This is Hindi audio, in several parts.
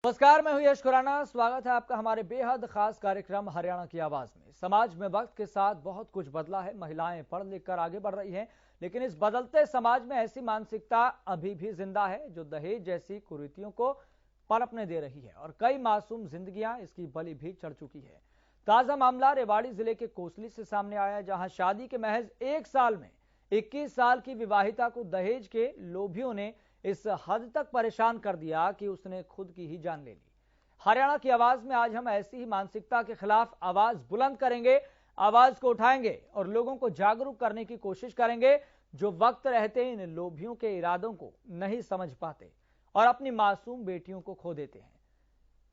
नमस्कार, मैं हूं यश खुराना। स्वागत है आपका हमारे बेहद खास कार्यक्रम हरियाणा की आवाज में। समाज में वक्त के साथ बहुत कुछ बदला है। महिलाएं पढ़ लिख कर आगे बढ़ रही हैं, लेकिन इस बदलते समाज में ऐसी मानसिकता अभी भी जिंदा है जो दहेज जैसी कुरीतियों को पनपने दे रही है और कई मासूम जिंदगियां इसकी बलि भी चढ़ चुकी है। ताजा मामला रेवाड़ी जिले के कोसली से सामने आया, जहां शादी के महज 1 साल में 21 साल की विवाहिता को दहेज के लोभियों ने इस हद तक परेशान कर दिया कि उसने खुद की ही जान ले ली। हरियाणा की आवाज में आज हम ऐसी ही मानसिकता के खिलाफ आवाज बुलंद करेंगे, आवाज को उठाएंगे और लोगों को जागरूक करने की कोशिश करेंगे जो वक्त रहते इन लोभियों के इरादों को नहीं समझ पाते और अपनी मासूम बेटियों को खो देते हैं।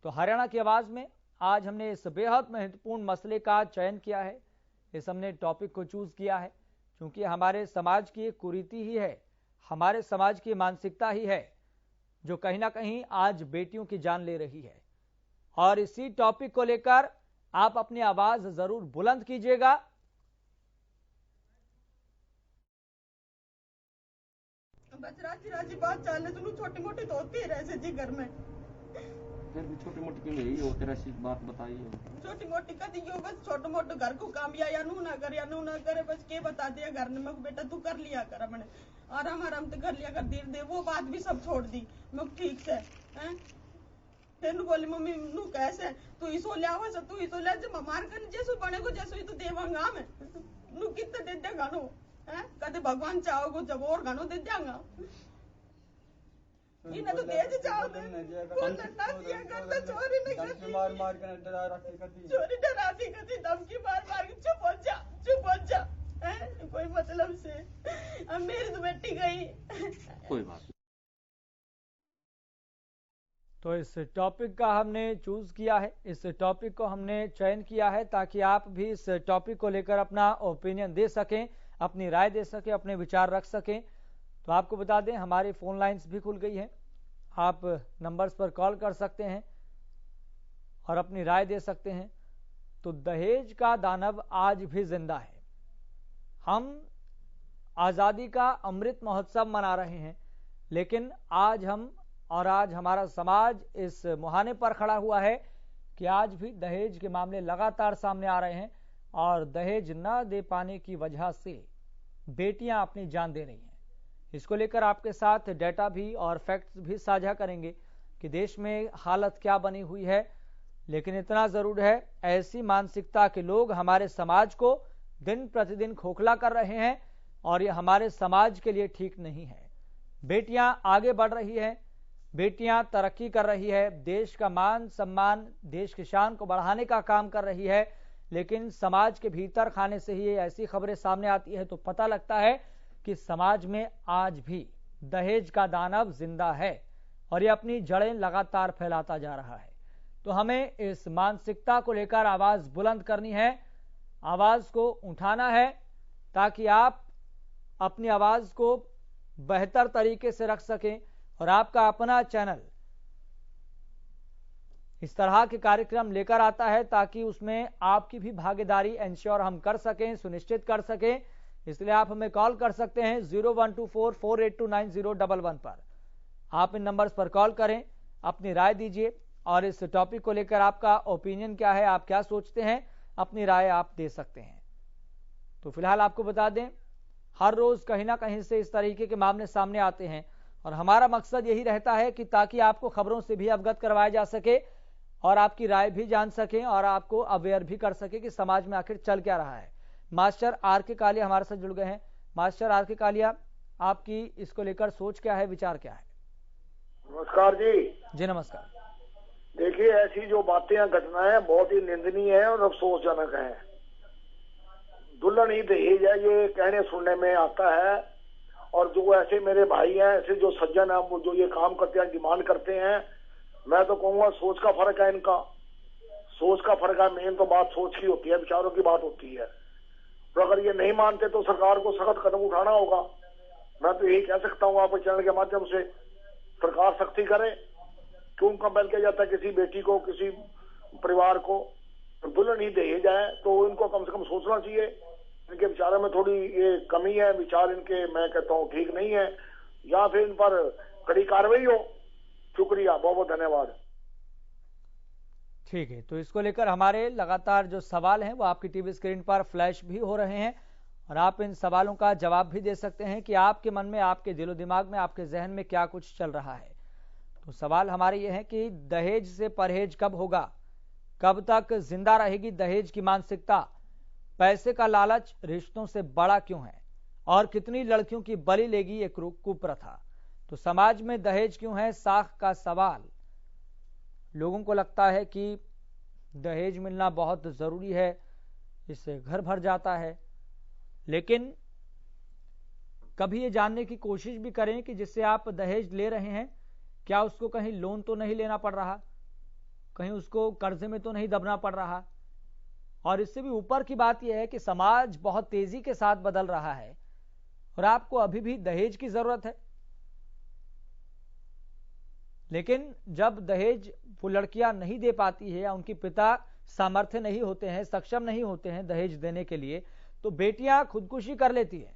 तो हरियाणा की आवाज में आज हमने इस बेहद महत्वपूर्ण मसले का चयन किया है। इस हमने टॉपिक को चूज किया है क्योंकि हमारे समाज की एक कुरीति ही है, हमारे समाज की मानसिकता ही है जो कहीं ना कहीं आज बेटियों की जान ले रही है। और इसी टॉपिक को लेकर आप अपनी आवाज जरूर बुलंद कीजिएगा। बस राजी राजी बात चाल छोटी मोटी तो होती है ऐसे जी घर में, फिर भी छोटी मोटी क्यों नहीं हो तेरा सी बात बताइए। छोटी मोटी कदी यो बस छोटे मोटे घर को काम या नू ना करे बस के बता दिया घर ने मैं बेटा तू कर लिया कर, हमने आराम आराम से कर लिया कर, धीरे धीरे वो बात भी सब छोड़ दी। मैं ठीक से हैं तेन बोली मम्मी नू कैसे तू इसो ले आवा तू इसो ले जब मार कर जैसो बने को जैसो ही तो देवांगा मैं नू कितना दे देगा नो हैं कदे भगवान चाहोगो जब और गानो दे देंगा इन्हें तो देज चाहो दे वो ना दिया करता चोरी नहीं करती मार मार के डरा रखी करती चोरी डराती करती धमकी मार मार के चुप हो जा हैं कोई मतलब से अब मेरी तो बेटी गई कोई बात नहीं। तो इस टॉपिक का हमने चूज किया है, इस टॉपिक को हमने चयन किया है ताकि आप भी इस टॉपिक को लेकर अपना ओपिनियन दे सकें, अपनी राय दे सकें, अपने विचार रख सकें। तो आपको बता दें हमारी फोन लाइंस भी खुल गई हैं, आप नंबर्स पर कॉल कर सकते हैं और अपनी राय दे सकते हैं। तो दहेज का दानव आज भी जिंदा है। हम आजादी का अमृत महोत्सव मना रहे हैं, लेकिन आज हमारा समाज इस मुहाने पर खड़ा हुआ है कि आज भी दहेज के मामले लगातार सामने आ रहे हैं और दहेज न दे पाने की वजह से बेटियां अपनी जान दे रही हैं। इसको लेकर आपके साथ डेटा भी और फैक्ट्स भी साझा करेंगे कि देश में हालत क्या बनी हुई है। लेकिन इतना जरूर है, ऐसी मानसिकता के लोग हमारे समाज को दिन प्रतिदिन खोखला कर रहे हैं और यह हमारे समाज के लिए ठीक नहीं है। बेटियां आगे बढ़ रही हैं, बेटियां तरक्की कर रही है, देश का मान सम्मान, देश की शान को बढ़ाने का काम कर रही है, लेकिन समाज के भीतर खाने से ही ऐसी खबरें सामने आती है तो पता लगता है कि समाज में आज भी दहेज का दानव जिंदा है और ये अपनी जड़ें लगातार फैलाता जा रहा है। तो हमें इस मानसिकता को लेकर आवाज बुलंद करनी है, आवाज को उठाना है ताकि आप अपनी आवाज को बेहतर तरीके से रख सकें और आपका अपना चैनल इस तरह के कार्यक्रम लेकर आता है ताकि उसमें आपकी भी भागीदारी इंश्योर हम कर सकें, सुनिश्चित कर सकें। इसलिए आप हमें कॉल कर सकते हैं 0124482911 पर। आप इन नंबर्स पर कॉल करें, अपनी राय दीजिए और इस टॉपिक को लेकर आपका ओपिनियन क्या है, आप क्या सोचते हैं, अपनी राय आप दे सकते हैं। तो फिलहाल आपको बता दें हर रोज कहीं ना कहीं से इस तरीके के मामले सामने आते हैं और हमारा मकसद यही रहता है कि ताकि आपको खबरों से भी अवगत करवाया जा सके और आपकी राय भी जान सकें और आपको अवेयर भी कर सके कि समाज में आखिर चल क्या रहा है। मास्टर आर के कालिया हमारे साथ जुड़ गए हैं। मास्टर आर के कालिया, आपकी इसको लेकर सोच क्या है, विचार क्या है? नमस्कार जी। जी नमस्कार। देखिए, ऐसी जो बातें घटनाएं बहुत ही निंदनीय है और अफसोसजनक है। दुल्हन ही दहेज है ये कहने सुनने में आता है और जो ऐसे मेरे भाई हैं, ऐसे जो सज्जन हैं वो जो ये काम करते हैं, डिमांड करते हैं, मैं तो कहूंगा सोच का फर्क है, इनका सोच का फर्क है। मेन तो बात सोच की होती है, विचारों की बात होती है। तो अगर ये नहीं मानते तो सरकार को सख्त कदम उठाना होगा। मैं तो यही कह सकता हूँ आपके चैनल के माध्यम से, सरकार सख्ती करे। क्यों कंपेल किया जाता है किसी बेटी को, किसी परिवार को? दुल्हन ही दहेज है तो इनको कम से कम सोचना चाहिए। इनके विचारों में थोड़ी ये कमी है, विचार इनके मैं कहता हूँ ठीक नहीं है, या फिर इन पर कड़ी कार्रवाई हो। शुक्रिया, बहुत बहुत धन्यवाद। ठीक है, तो इसको लेकर हमारे लगातार जो सवाल हैं वो आपकी टीवी स्क्रीन पर फ्लैश भी हो रहे हैं और आप इन सवालों का जवाब भी दे सकते हैं कि आपके मन में, आपके दिलो दिमाग में, आपके जहन में क्या कुछ चल रहा है। तो सवाल हमारे ये है कि दहेज से परहेज कब होगा, कब तक जिंदा रहेगी दहेज की मानसिकता, पैसे का लालच रिश्तों से बड़ा क्यों है और कितनी लड़कियों की बलि लेगी ये कुप्रथा। तो समाज में दहेज क्यों है साख का सवाल। लोगों को लगता है कि दहेज मिलना बहुत जरूरी है, इससे घर भर जाता है, लेकिन कभी ये जानने की कोशिश भी करें कि जिससे आप दहेज ले रहे हैं क्या उसको कहीं लोन तो नहीं लेना पड़ रहा, कहीं उसको कर्जे में तो नहीं दबना पड़ रहा। और इससे भी ऊपर की बात यह है कि समाज बहुत तेजी के साथ बदल रहा है और आपको अभी भी दहेज की जरूरत है, लेकिन जब दहेज वो लड़कियां नहीं दे पाती है या उनके पिता सामर्थ्य नहीं होते हैं, सक्षम नहीं होते हैं दहेज देने के लिए, तो बेटियां खुदकुशी कर लेती हैं।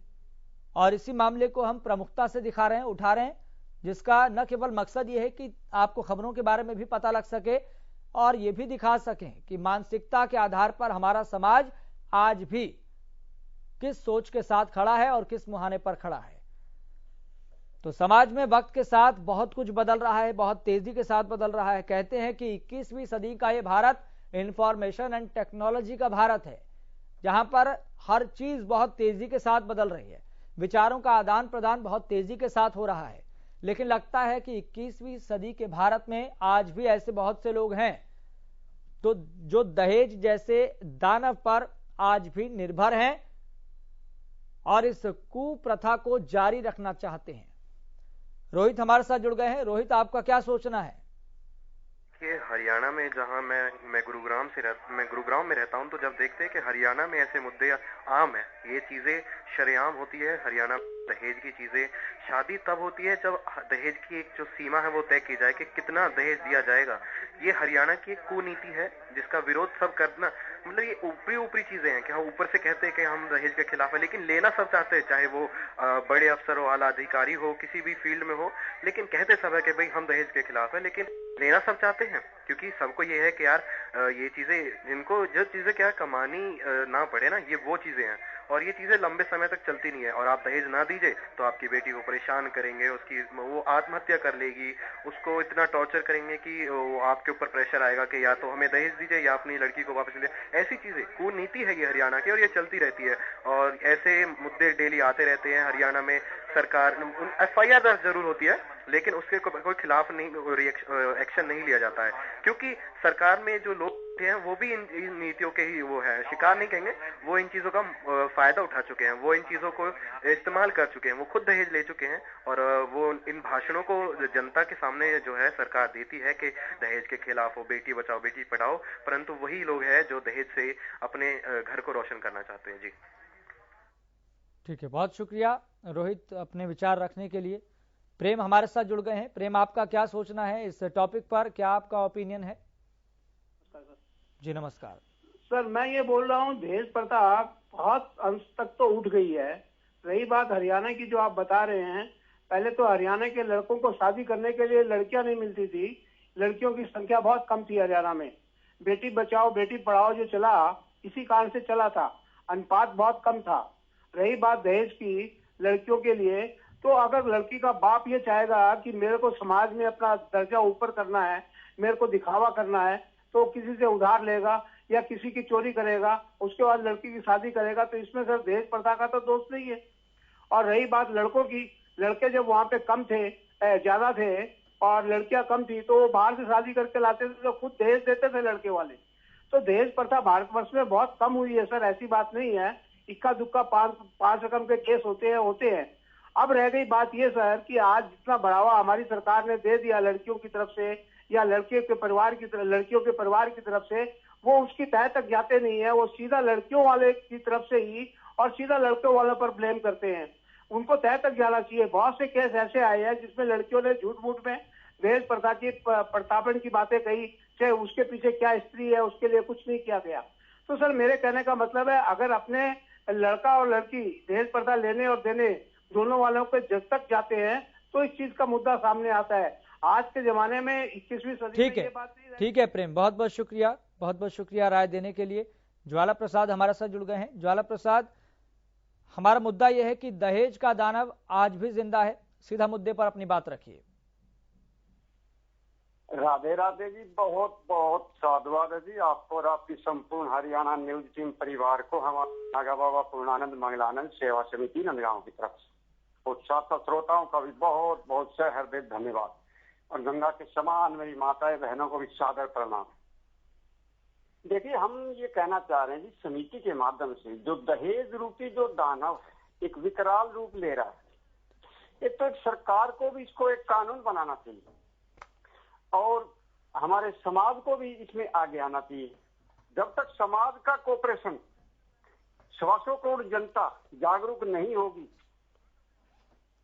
और इसी मामले को हम प्रमुखता से दिखा रहे हैं, उठा रहे हैं, जिसका न केवल मकसद ये है कि आपको खबरों के बारे में भी पता लग सके और ये भी दिखा सकें कि मानसिकता के आधार पर हमारा समाज आज भी किस सोच के साथ खड़ा है और किस मुहाने पर खड़ा है। तो समाज में वक्त के साथ बहुत कुछ बदल रहा है, बहुत तेजी के साथ बदल रहा है। कहते हैं कि 21वीं सदी का ये भारत इंफॉर्मेशन एंड टेक्नोलॉजी का भारत है, जहां पर हर चीज बहुत तेजी के साथ बदल रही है, विचारों का आदान प्रदान बहुत तेजी के साथ हो रहा है। लेकिन लगता है कि 21वीं सदी के भारत में आज भी ऐसे बहुत से लोग हैं तो जो दहेज जैसे दानव पर आज भी निर्भर हैं और इस कुप्रथा को जारी रखना चाहते हैं। रोहित हमारे साथ जुड़ गए हैं। रोहित, आपका क्या सोचना है? कि हरियाणा में, जहां मैं गुरुग्राम में रहता हूं, तो जब देखते हैं कि हरियाणा में ऐसे मुद्दे आम है, ये चीजें शरेआम होती है। हरियाणा दहेज की चीजें, शादी तब होती है जब दहेज की एक जो सीमा है वो तय की जाए कि कितना दहेज दिया जाएगा। ये हरियाणा की एक कुनीति है जिसका विरोध सब करना, मतलब ये ऊपरी चीजें हैं कि हम ऊपर से कहते हैं कि हम दहेज के खिलाफ है, लेकिन लेना सब चाहते हैं, चाहे वो बड़े अफसर हो, आला अधिकारी हो, किसी भी फील्ड में हो, लेकिन कहते सब है कि भाई हम दहेज के खिलाफ है, लेकिन लेना सब चाहते हैं। क्योंकि सबको ये है कि यार ये चीजें, जिनको जो चीजें क्या कमानी ना पड़े ना, ये वो चीजें हैं और ये चीजें लंबे समय तक चलती नहीं है। और आप दहेज ना दीजिए तो आपकी बेटी को परेशान करेंगे, उसकी वो आत्महत्या कर लेगी, उसको इतना टॉर्चर करेंगे कि वो आपके ऊपर प्रेशर आएगा कि या तो हमें दहेज दीजिए या अपनी लड़की को वापस ले। ऐसी चीजें, कुनीति है ये हरियाणा की और ये चलती रहती है और ऐसे मुद्दे डेली आते रहते हैं। हरियाणा में सरकार FIR दर्ज जरूर होती है, लेकिन उसके कोई खिलाफ नहीं, एक्शन नहीं लिया जाता है, क्योंकि सरकार में जो लोग हैं वो भी इन नीतियों के ही वो है शिकार, नहीं कहेंगे, वो इन चीजों का फायदा उठा चुके हैं, वो इन चीजों को इस्तेमाल कर चुके हैं, वो खुद दहेज ले चुके हैं और वो इन भाषणों को जनता के सामने जो है सरकार देती है कि दहेज के खिलाफ हो, बेटी बचाओ बेटी पढ़ाओ, परंतु वही लोग हैं जो दहेज से अपने घर को रोशन करना चाहते हैं। जी ठीक है, बहुत शुक्रिया रोहित अपने विचार रखने के लिए। प्रेम हमारे साथ जुड़ गए हैं। प्रेम, आपका क्या सोचना है इस टॉपिक पर, क्या आपका ओपिनियन है? जी नमस्कार सर। मैं ये बोल रहा हूँ दहेज प्रथा बहुत अंश तक तो उठ गई है। रही बात हरियाणा की जो आप बता रहे हैं, पहले तो हरियाणा के लड़कों को शादी करने के लिए लड़कियां नहीं मिलती थी, लड़कियों की संख्या बहुत कम थी हरियाणा में। बेटी बचाओ बेटी पढ़ाओ जो चला, इसी कारण से चला था, अनुपात बहुत कम था। रही बात दहेज की लड़कियों के लिए, तो अगर लड़की का बाप ये चाहेगा कि मेरे को समाज में अपना दर्जा ऊपर करना है, मेरे को दिखावा करना है, तो किसी से उधार लेगा या किसी की चोरी करेगा, उसके बाद लड़की की शादी करेगा, तो इसमें सर दहेज प्रथा का तो दोष नहीं है। और रही बात लड़कों की, लड़के जब वहां पे कम थे, ज्यादा थे और लड़कियां कम थी, तो वो बाहर से शादी करके लाते थे, तो खुद दहेज देते थे लड़के वाले। तो दहेज प्रथा भारतवर्ष में बहुत कम हुई है सर, ऐसी बात नहीं है। इक्का दुक्का 5 रकम के केस होते हैं। अब रह गई बात ये सर कि आज जितना बढ़ावा हमारी सरकार ने दे दिया लड़कियों की तरफ से या लड़कियों के परिवार की तरफ से, वो उसकी तह तक जाते नहीं है, वो सीधा लड़कियों वाले की तरफ से ही और सीधा लड़कों वालों पर ब्लेम करते हैं। उनको तह तक जाना चाहिए। बहुत से केस ऐसे आए हैं जिसमें लड़कियों ने झूठ मूठ में दहेज प्रथा की प्रताड़न की बातें कही, चाहे उसके पीछे क्या स्त्री है उसके लिए कुछ नहीं किया गया। तो सर मेरे कहने का मतलब है, अगर अपने लड़का और लड़की दहेज प्रथा लेने और देने दोनों वालों के जब तक जाते हैं तो इस चीज का मुद्दा सामने आता है। आज के जमाने में 21वीं सदी में ये बात नहीं ठीक है प्रेम, बहुत बहुत शुक्रिया राय देने के लिए। ज्वाला प्रसाद हमारे साथ जुड़ गए हैं। ज्वाला प्रसाद, हमारा मुद्दा यह है कि दहेज का दानव आज भी जिंदा है। सीधा मुद्दे पर अपनी बात रखिए। राधे राधे जी, बहुत बहुत साधुवाद है जी आपको और आपकी संपूर्ण हरियाणा न्यूज टीम परिवार को, हमारे नागा बाबा पूर्णानंद मंगलानंद सेवा समिति नंदगांव की तरफ से, और छात्र श्रोताओं का भी बहुत बहुत से हृदय धन्यवाद, और गंगा के समान मेरी माताएं बहनों को भी सादर प्रणाम। देखिए, हम ये कहना चाह रहे हैं जी, समिति के माध्यम से जो दहेज रूपी जो दानव एक विकराल रूप ले रहा है, एक तो एक सरकार को भी इसको एक कानून बनाना चाहिए और हमारे समाज को भी इसमें आगे आना चाहिए। जब तक समाज का कोऑपरेशन, 125 करोड़ जनता जागरूक नहीं होगी,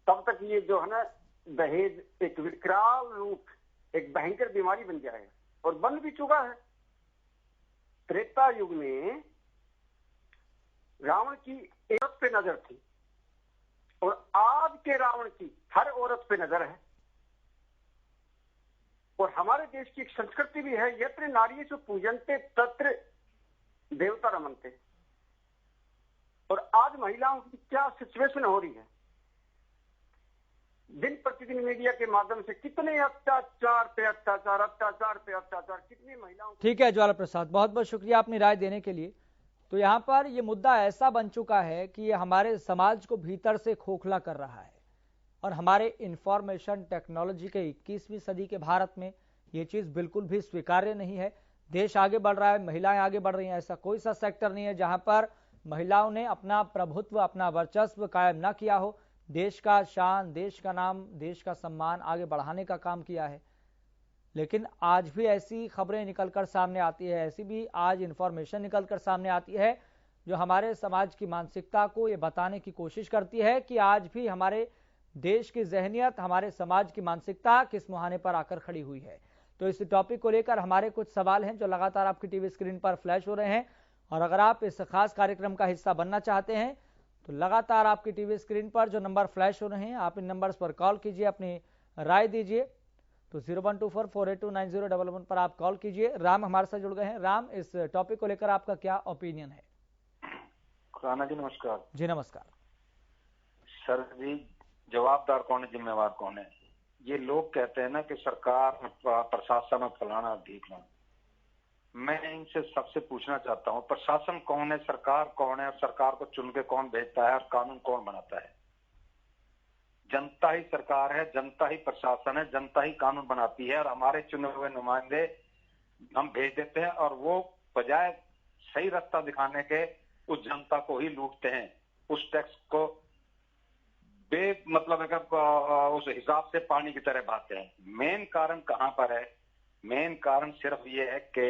तब तक ये जो है ना दहेज एक विकराल रूप, एक भयंकर बीमारी बन जाएगा, और बन भी चुका है। त्रेता युग में रावण की औरत पे नजर थी, और आज के रावण की हर औरत पे नजर है। और हमारे देश की एक संस्कृति भी है, यत्र नारीषु पूजन्ते तत्र देवता रमन्ते। और आज महिलाओं की क्या सिचुएशन हो रही है, दिन प्रतिदिन मीडिया के माध्यम से कितने अत्याचार पे अत्याचार, कितनी महिलाओं। ठीक है ज्वाला प्रसाद, बहुत बहुत शुक्रिया अपनी राय देने के लिए। तो यहाँ पर ये मुद्दा ऐसा बन चुका है कि ये हमारे समाज को भीतर से खोखला कर रहा है, और हमारे इंफॉर्मेशन टेक्नोलॉजी के 21वीं सदी के भारत में ये चीज बिल्कुल भी स्वीकार्य नहीं है। देश आगे बढ़ रहा है, महिलाएं आगे बढ़ रही हैं, ऐसा कोई सा सेक्टर नहीं है जहां पर महिलाओं ने अपना प्रभुत्व, अपना वर्चस्व कायम ना किया हो, देश का शान, देश का नाम, देश का सम्मान आगे बढ़ाने का काम किया है। लेकिन आज भी ऐसी खबरें निकलकर सामने आती है, ऐसी भी आज इंफॉर्मेशन निकलकर सामने आती है जो हमारे समाज की मानसिकता को ये बताने की कोशिश करती है कि आज भी हमारे देश की जहनियत, हमारे समाज की मानसिकता किस मुहाने पर आकर खड़ी हुई है। तो इस टॉपिक को लेकर हमारे कुछ सवाल हैं जो लगातार आपकी टीवी स्क्रीन पर फ्लैश हो रहे हैं, और अगर आप इस खास कार्यक्रम का हिस्सा बनना चाहते हैं तो लगातार आपकी टीवी स्क्रीन पर जो नंबर फ्लैश हो रहे हैं, आप इन नंबर्स पर कॉल कीजिए, अपनी राय दीजिए। तो 0124482901 पर आप कॉल कीजिए। राम हमारे साथ जुड़ गए हैं। राम, इस टॉपिक को लेकर आपका क्या ओपिनियन है? राणा जी नमस्कार। जी नमस्कार सर जी, जवाबदार कौन है, जिम्मेवार कौन है? ये लोग कहते हैं ना कि सरकार, प्रशासन और फलाना ढीकना। मैं इनसे सबसे पूछना चाहता हूँ, प्रशासन कौन है, सरकार कौन है, और सरकार को चुन के कौन भेजता है, और कानून कौन बनाता है? जनता ही सरकार है, जनता ही प्रशासन है, जनता ही कानून बनाती है, और हमारे चुने हुए नुमाइंदे हम भेज देते हैं, और वो बजाय सही रास्ता दिखाने के उस जनता को ही लूटते हैं, उस टैक्स को मतलब उस हिसाब से पानी की तरह बहाते हैं। मेन कारण कहाँ पर है? मेन कारण सिर्फ ये है कि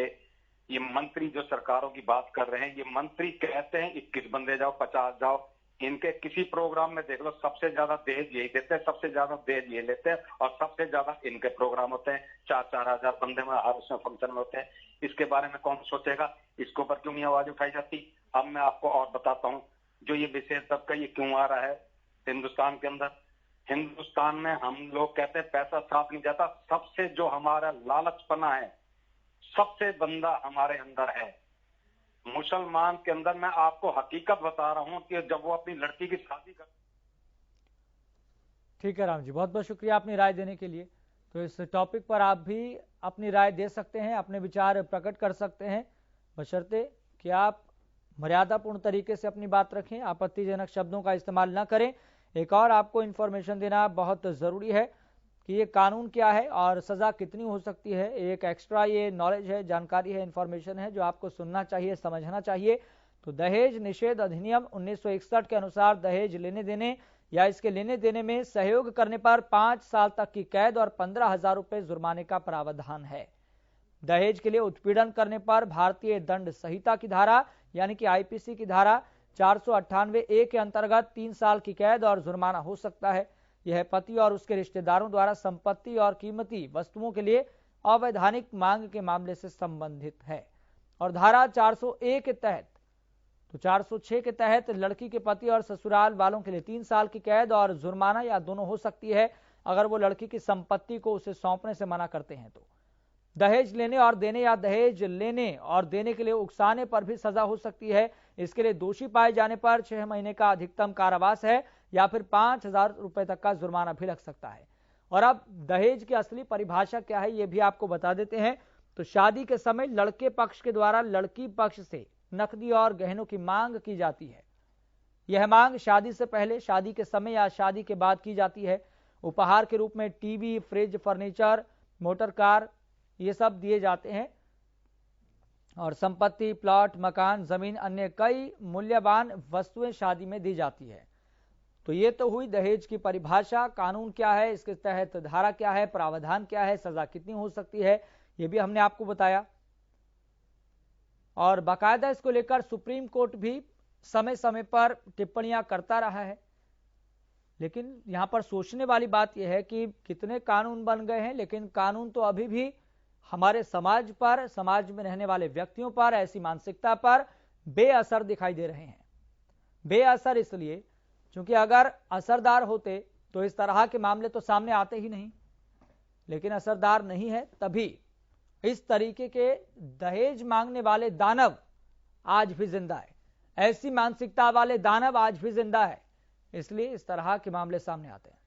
ये मंत्री जो सरकारों की बात कर रहे हैं, ये मंत्री कहते हैं 21 बंदे जाओ, 50 जाओ, इनके किसी प्रोग्राम में देख लो सबसे ज्यादा दहेज यही देते हैं, सबसे ज्यादा दहेज ये लेते हैं, और सबसे ज्यादा इनके प्रोग्राम होते हैं, 4-4 हजार बंदे में हर उसमें फंक्शन में होते हैं। इसके बारे में कौन सोचेगा? इसके ऊपर क्यों नहीं आवाज उठाई जाती? अब मैं आपको और बताता हूँ, जो ये विशेष तबका ये क्यों आ रहा है हिंदुस्तान के अंदर। हिंदुस्तान में हम लोग कहते हैं पैसा साफ नहीं जाता, सबसे जो हमारा लालचपना है, सबसे बंदा हमारे अंदर है। मुसलमान के अंदर मैं आपको हकीकत बता रहा हूं कि जब वो अपनी लड़की की शादी कर। ठीक है राम जी, बहुत बहुत शुक्रिया अपनी राय देने के लिए। तो इस टॉपिक पर आप भी अपनी राय दे सकते हैं, अपने विचार प्रकट कर सकते हैं, बशर्ते कि आप मर्यादापूर्ण तरीके से अपनी बात रखें, आपत्तिजनक शब्दों का इस्तेमाल न करें। एक और आपको इन्फॉर्मेशन देना बहुत ज़रूरी है कि ये कानून क्या है और सज़ा कितनी हो सकती है। एक एक्स्ट्रा ये नॉलेज है, जानकारी है, इन्फॉर्मेशन है जो आपको सुनना चाहिए, समझना चाहिए। तो दहेज निषेध अधिनियम 1961 के अनुसार दहेज लेने देने या इसके लेने देने में सहयोग करने पर 5 साल तक की कैद और 15,000 रुपये जुर्माने का प्रावधान है। दहेज के लिए उत्पीड़न करने पर भारतीय दंड संहिता की धारा यानी कि आईपीसी की धारा 498A के अंतर्गत 3 साल की कैद और जुर्माना हो सकता है। यह पति और उसके रिश्तेदारों द्वारा संपत्ति और कीमती वस्तुओं के लिए अवैधानिक मांग के मामले से संबंधित है। और धारा 401 के तहत तो 406 के तहत लड़की के पति और ससुराल वालों के लिए 3 साल की कैद और जुर्माना या दोनों हो सकती है अगर वो लड़की की संपत्ति को उसे सौंपने से मना करते हैं तो। दहेज लेने और देने या दहेज लेने और देने के लिए उकसाने पर भी सजा हो सकती है। इसके लिए दोषी पाए जाने पर 6 महीने का अधिकतम कारावास है या फिर 5,000 रुपए तक का जुर्माना भी लग सकता है। और अब दहेज की असली परिभाषा क्या है ये भी आपको बता देते हैं। तो शादी के समय लड़के पक्ष के द्वारा लड़की पक्ष से नकदी और गहनों की मांग की जाती है। यह मांग शादी से पहले, शादी के समय या शादी के बाद की जाती है। उपहार के रूप में TV, fridge, furniture, motor car ये सब दिए जाते हैं। और संपत्ति, प्लॉट, मकान, जमीन, अन्य कई मूल्यवान वस्तुएं शादी में दी जाती है। तो ये तो हुई दहेज की परिभाषा। कानून क्या है, इसके तहत धारा क्या है, प्रावधान क्या है, सजा कितनी हो सकती है, ये भी हमने आपको बताया। और बाकायदा इसको लेकर सुप्रीम कोर्ट भी समय समय पर टिप्पणियां करता रहा है। लेकिन यहां पर सोचने वाली बात यह है कि कितने कानून बन गए हैं, लेकिन कानून तो अभी भी हमारे समाज पर, समाज में रहने वाले व्यक्तियों पर, ऐसी मानसिकता पर बेअसर दिखाई दे रहे हैं। बेअसर इसलिए क्योंकि अगर असरदार होते तो इस तरह के मामले तो सामने आते ही नहीं, लेकिन असरदार नहीं है, तभी इस तरीके के दहेज मांगने वाले दानव आज भी जिंदा है। ऐसी मानसिकता वाले दानव आज भी जिंदा है, इसलिए इस तरह के मामले सामने आते हैं।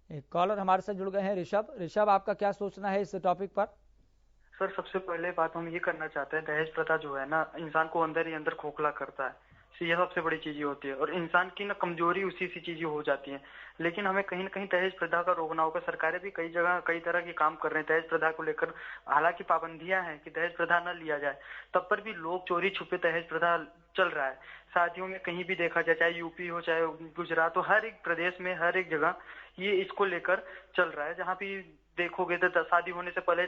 एक कॉलर हमारे साथ जुड़ गए हैं, ऋषभ, आपका क्या सोचना है इस टॉपिक पर? सर, सबसे पहले बात हम ये करना चाहते हैं, दहेज प्रथा जो है ना, इंसान को अंदर ही अंदर खोखला करता है। ये सबसे बड़ी चीज होती है और इंसान की ना कमजोरी उसी सी चीजें हो जाती हैं। लेकिन हमें कहीं ना कहीं दहेज प्रथा का रोकना होगा। सरकारें भी कई जगह कई तरह के काम कर रहे हैं दहेज प्रथा को लेकर। हालांकि पाबंदियां हैं कि दहेज प्रथा न लिया जाए, तब पर भी लोग चोरी छुपे दहेज प्रथा चल रहा है। शादियों में कहीं भी देखा जाए, चाहे यूपी हो चाहे गुजरात हो, हर एक प्रदेश में हर एक जगह ये इसको लेकर चल रहा है। जहाँ भी देखोगे तो शादी होने से पहले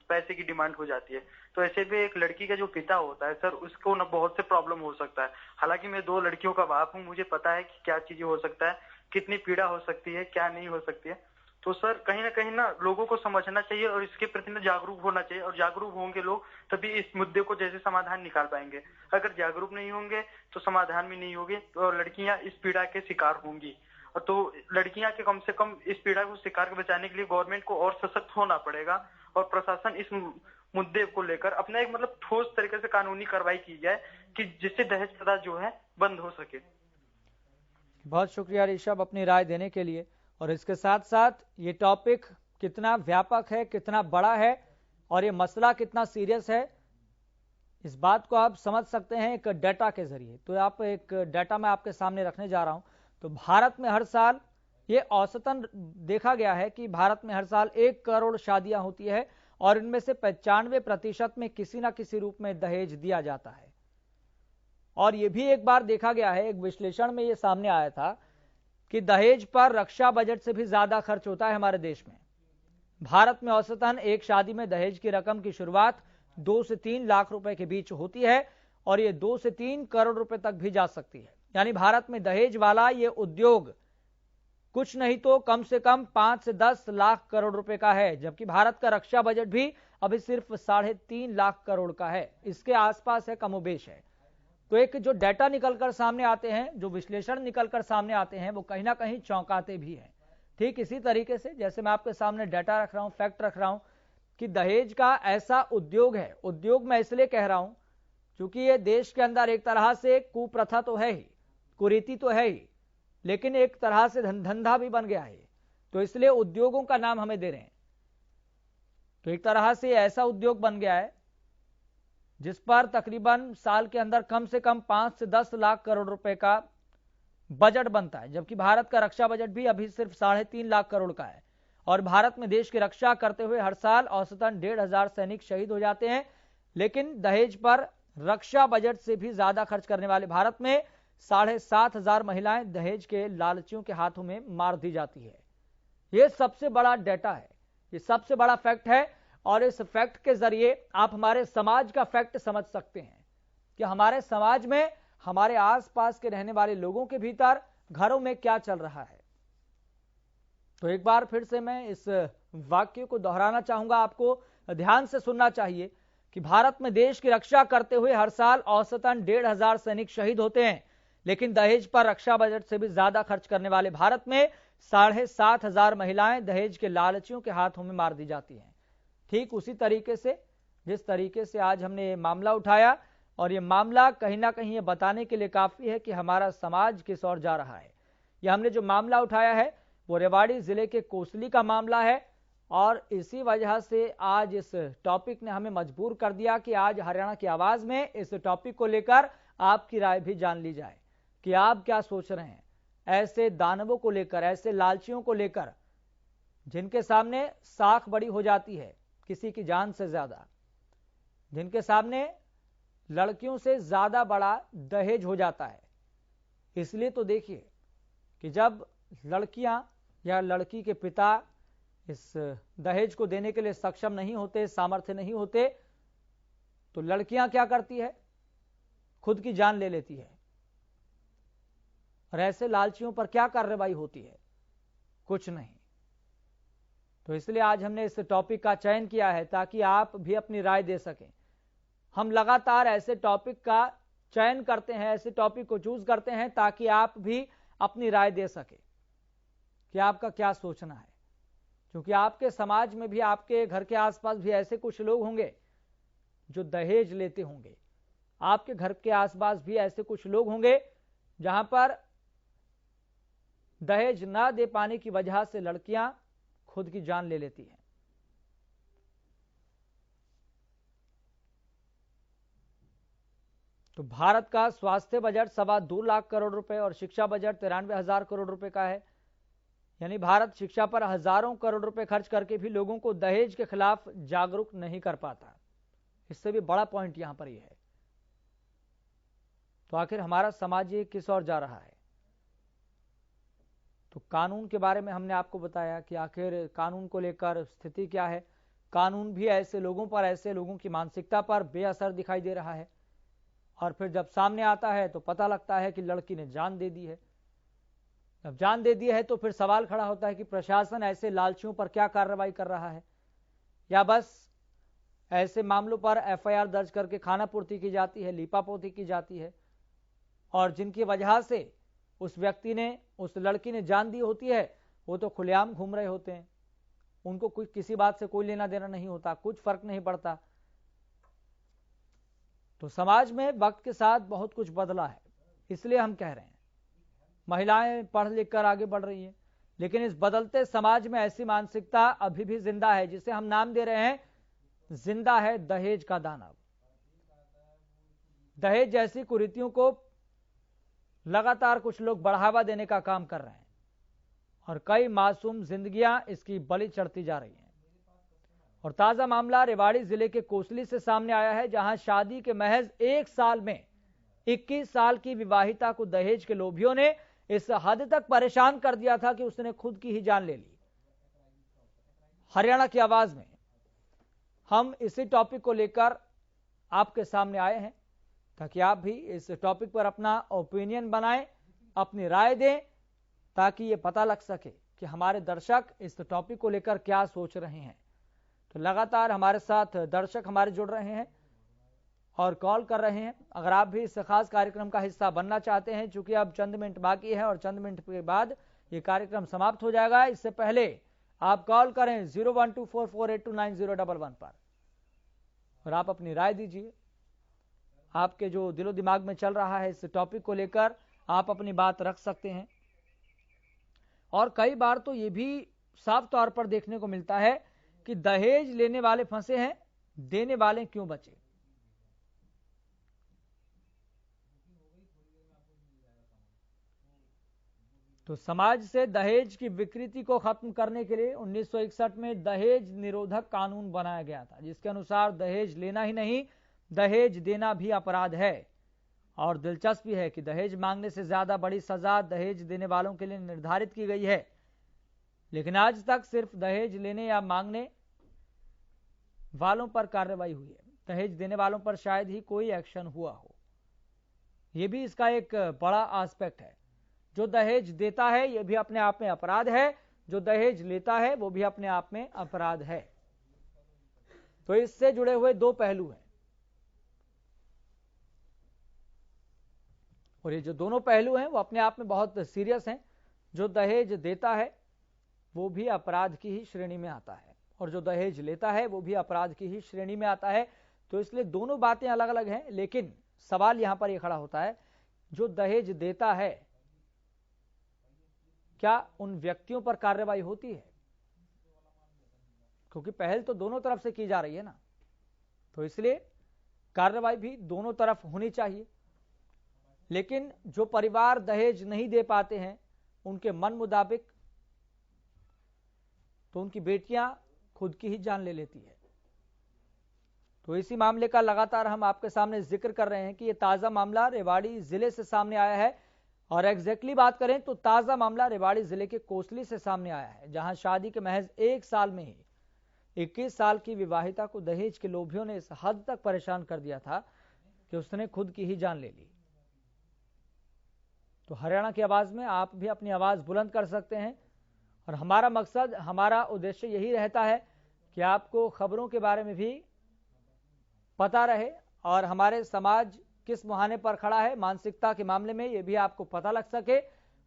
पैसे की डिमांड हो जाती है। तो ऐसे में एक लड़की का जो पिता होता है सर, उसको ना बहुत से प्रॉब्लम हो सकता है। हालांकि मैं 2 लड़कियों का बाप हूँ, मुझे पता है कि क्या चीजें हो सकता है, कितनी पीड़ा हो सकती है, क्या नहीं हो सकती है। तो सर कहीं ना लोगों को समझना चाहिए और इसके प्रति ना जागरूक होना चाहिए। और जागरूक होंगे लोग तभी इस मुद्दे को जैसे समाधान निकाल पाएंगे। अगर जागरूक नहीं होंगे तो समाधान भी नहीं होगी और लड़कियां इस पीड़ा के शिकार होंगी। और तो लड़कियां के कम से कम इस पीड़ा को शिकार को बचाने के लिए गवर्नमेंट को और सशक्त होना पड़ेगा और प्रशासन इस मुद्दे को लेकर अपना एक ठोस तरीके से कानूनी कार्रवाई की जाए कि जिससे दहेज प्रथा जो है बंद हो सके। बहुत शुक्रिया ऋषभ अपनी राय देने के लिए। और इसके साथ साथ ये टॉपिक कितना व्यापक है, कितना बड़ा है और ये मसला कितना सीरियस है, इस बात को आप समझ सकते हैं एक डाटा के जरिए। तो आप एक डाटा मैं आपके सामने रखने जा रहा हूं। तो भारत में हर साल ये औसतन देखा गया है कि भारत में हर साल 1 करोड़ शादियां होती है और इनमें से 95% में किसी ना किसी रूप में दहेज दिया जाता है। और ये भी एक बार देखा गया है, एक विश्लेषण में ये सामने आया था कि दहेज पर रक्षा बजट से भी ज्यादा खर्च होता है हमारे देश में। भारत में औसतन एक शादी में दहेज की रकम की शुरुआत 2 से 3 लाख रुपए के बीच होती है और ये 2 से 3 करोड़ रुपए तक भी जा सकती है। यानी भारत में दहेज वाला ये उद्योग कुछ नहीं तो कम से कम 5 से 10 लाख करोड़ रुपए का है, जबकि भारत का रक्षा बजट भी अभी सिर्फ 3.5 लाख करोड़ का है, इसके आसपास है, कमोबेश है। तो एक जो डाटा निकलकर सामने आते हैं, जो विश्लेषण निकलकर सामने आते हैं, वो कहीं ना कहीं चौंकाते भी हैं। ठीक इसी तरीके से जैसे मैं आपके सामने डाटा रख रहा हूं, फैक्ट रख रहा हूं कि दहेज का ऐसा उद्योग है। उद्योग मैं इसलिए कह रहा हूं क्योंकि ये देश के अंदर एक तरह से कुप्रथा तो है ही, कुरीति तो है ही, लेकिन एक तरह से धंधा भी बन गया है। तो इसलिए उद्योगों का नाम हमें दे रहे हैं। तो एक तरह से ऐसा उद्योग बन गया है जिस पर तकरीबन साल के अंदर कम से कम 5 से 10 लाख करोड़ रुपए का बजट बनता है, जबकि भारत का रक्षा बजट भी अभी सिर्फ 3.5 लाख करोड़ का है। और भारत में देश की रक्षा करते हुए हर साल औसतन 1,500 सैनिक शहीद हो जाते हैं। लेकिन दहेज पर रक्षा बजट से भी ज्यादा खर्च करने वाले भारत में 7,500 महिलाएं दहेज के लालचियों के हाथों में मार दी जाती है। यह सबसे बड़ा डेटा है, ये सबसे बड़ा फैक्ट है। और इस फैक्ट के जरिए आप हमारे समाज का फैक्ट समझ सकते हैं कि हमारे समाज में, हमारे आसपास के रहने वाले लोगों के भीतर घरों में क्या चल रहा है। तो एक बार फिर से मैं इस वाक्य को दोहराना चाहूंगा, आपको ध्यान से सुनना चाहिए कि भारत में देश की रक्षा करते हुए हर साल औसतन 1,500 सैनिक शहीद होते हैं, लेकिन दहेज पर रक्षा बजट से भी ज्यादा खर्च करने वाले भारत में 7,500 महिलाएं दहेज के लालचियों के हाथों में मार दी जाती हैं। ठीक उसी तरीके से जिस तरीके से आज हमने ये मामला उठाया, और ये मामला कहीं ना कहीं ये बताने के लिए काफ़ी है कि हमारा समाज किस ओर जा रहा है। यह हमने जो मामला उठाया है वो रेवाड़ी ज़िले के कोसली का मामला है, और इसी वजह से आज इस टॉपिक ने हमें मजबूर कर दिया कि आज हरियाणा की आवाज़ में इस टॉपिक को लेकर आपकी राय भी जान ली जाए कि आप क्या सोच रहे हैं ऐसे दानवों को लेकर, ऐसे लालचियों को लेकर जिनके सामने साख बड़ी हो जाती है किसी की जान से ज्यादा, जिनके सामने लड़कियों से ज्यादा बड़ा दहेज हो जाता है। इसलिए तो देखिए कि जब लड़कियां या लड़की के पिता इस दहेज को देने के लिए सक्षम नहीं होते, सामर्थ्य नहीं होते, तो लड़कियां क्या करती है, खुद की जान ले लेती है। और ऐसे लालचियों पर क्या कार्रवाई होती है, कुछ नहीं। तो इसलिए आज हमने इस टॉपिक का चयन किया है ताकि आप भी अपनी राय दे सकें। हम लगातार ऐसे टॉपिक का चयन करते हैं, ऐसे टॉपिक को चूज करते हैं ताकि आप भी अपनी राय दे सके कि आपका क्या सोचना है, क्योंकि आपके समाज में भी, आपके घर के आसपास भी ऐसे कुछ लोग होंगे जो दहेज लेते होंगे। आपके घर के आसपास भी ऐसे कुछ लोग होंगे जहां पर दहेज ना दे पाने की वजह से लड़कियां खुद की जान ले लेती हैं। तो भारत का स्वास्थ्य बजट 2.25 लाख करोड़ रुपए और शिक्षा बजट 93,000 करोड़ रुपए का है। यानी भारत शिक्षा पर हजारों करोड़ रुपए खर्च करके भी लोगों को दहेज के खिलाफ जागरूक नहीं कर पाता। इससे भी बड़ा पॉइंट यहां पर यह है। तो आखिर हमारा समाज ये किस ओर जा रहा है? तो कानून के बारे में हमने आपको बताया कि आखिर कानून को लेकर स्थिति क्या है। कानून भी ऐसे लोगों पर, ऐसे लोगों की मानसिकता पर बेअसर दिखाई दे रहा है, और फिर जब सामने आता है तो पता लगता है कि लड़की ने जान दे दी है। जब जान दे दी है तो फिर सवाल खड़ा होता है कि प्रशासन ऐसे लालचियों पर क्या कार्रवाई कर रहा है, या बस ऐसे मामलों पर एफआईआर दर्ज करके खानापूर्ति की जाती है, लीपापोती की जाती है, और जिनकी वजह से उस व्यक्ति ने, उस लड़की ने जान दी होती है, वो तो खुलेआम घूम रहे होते हैं, उनको कुछ किसी बात से कोई लेना देना नहीं होता, कुछ फर्क नहीं पड़ता। तो समाज में वक्त के साथ बहुत कुछ बदला है, इसलिए हम कह रहे हैं महिलाएं पढ़ लिख कर आगे बढ़ रही हैं, लेकिन इस बदलते समाज में ऐसी मानसिकता अभी भी जिंदा है, जिसे हम नाम दे रहे हैं जिंदा है दहेज का दानव। दहेज जैसी कुरीतियों को लगातार कुछ लोग बढ़ावा देने का काम कर रहे हैं, और कई मासूम जिंदगियां इसकी बलि चढ़ती जा रही हैं। और ताजा मामला रेवाड़ी जिले के कोसली से सामने आया है, जहां शादी के महज 1 साल में 21 साल की विवाहिता को दहेज के लोभियों ने इस हद तक परेशान कर दिया था कि उसने खुद की ही जान ले ली। हरियाणा की आवाज में हम इसी टॉपिक को लेकर आपके सामने आए हैं ताकि आप भी इस टॉपिक पर अपना ओपिनियन बनाएं, अपनी राय दें, ताकि ये पता लग सके कि हमारे दर्शक इस टॉपिक को लेकर क्या सोच रहे हैं। तो लगातार हमारे साथ दर्शक हमारे जुड़ रहे हैं और कॉल कर रहे हैं। अगर आप भी इस खास कार्यक्रम का हिस्सा बनना चाहते हैं, चूंकि अब चंद मिनट बाकी है और चंद मिनट के बाद ये कार्यक्रम समाप्त हो जाएगा, इससे पहले आप कॉल करें 01244829011 पर और आप अपनी राय दीजिए। आपके जो दिलो दिमाग में चल रहा है इस टॉपिक को लेकर आप अपनी बात रख सकते हैं। और कई बार तो ये भी साफ तौर पर देखने को मिलता है कि दहेज लेने वाले फंसे हैं, देने वाले क्यों बचे। तो समाज से दहेज की विकृति को खत्म करने के लिए 1961 में दहेज निरोधक कानून बनाया गया था, जिसके अनुसार दहेज लेना ही नहीं, दहेज देना भी अपराध है। और दिलचस्पी है कि दहेज मांगने से ज्यादा बड़ी सजा दहेज देने वालों के लिए निर्धारित की गई है, लेकिन आज तक सिर्फ दहेज लेने या मांगने वालों पर कार्रवाई हुई है। दहेज देने वालों पर शायद ही कोई एक्शन हुआ हो। यह भी इसका एक बड़ा एस्पेक्ट है। जो दहेज देता है यह भी अपने आप में अपराध है, जो दहेज लेता है वो भी अपने आप में अपराध है। तो इससे जुड़े हुए 2 पहलू हैं, और ये जो दोनों पहलू हैं वो अपने आप में बहुत सीरियस हैं। जो दहेज देता है वो भी अपराध की ही श्रेणी में आता है, और जो दहेज लेता है वो भी अपराध की ही श्रेणी में आता है। तो इसलिए दोनों बातें अलग अलग हैं, लेकिन सवाल यहां पर यह खड़ा होता है, जो दहेज देता है क्या उन व्यक्तियों पर कार्रवाई होती है? क्योंकि पहल तो दोनों तरफ से की जा रही है ना, तो इसलिए कार्रवाई भी दोनों तरफ होनी चाहिए। लेकिन जो परिवार दहेज नहीं दे पाते हैं उनके मन मुताबिक तो उनकी बेटियां खुद की ही जान ले लेती है। तो इसी मामले का लगातार हम आपके सामने जिक्र कर रहे हैं कि यह ताजा मामला रेवाड़ी जिले से सामने आया है, और एग्जैक्टली बात करें तो ताजा मामला रेवाड़ी जिले के कोसली से सामने आया है, जहां शादी के महज 1 साल में ही 21 साल की विवाहिता को दहेज के लोभियों ने इस हद तक परेशान कर दिया था कि उसने खुद की ही जान ले ली। तो हरियाणा की आवाज में आप भी अपनी आवाज बुलंद कर सकते हैं, और हमारा मकसद, हमारा उद्देश्य यही रहता है कि आपको खबरों के बारे में भी पता रहे, और हमारे समाज किस मुहाने पर खड़ा है मानसिकता के मामले में, यह भी आपको पता लग सके,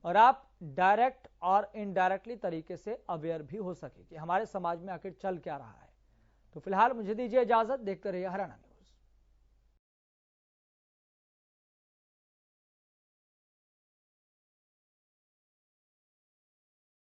और आप डायरेक्ट और इनडायरेक्टली तरीके से अवेयर भी हो सके कि हमारे समाज में आखिर चल क्या रहा है। तो फिलहाल मुझे दीजिए इजाजत, देखते रहिए हरियाणा।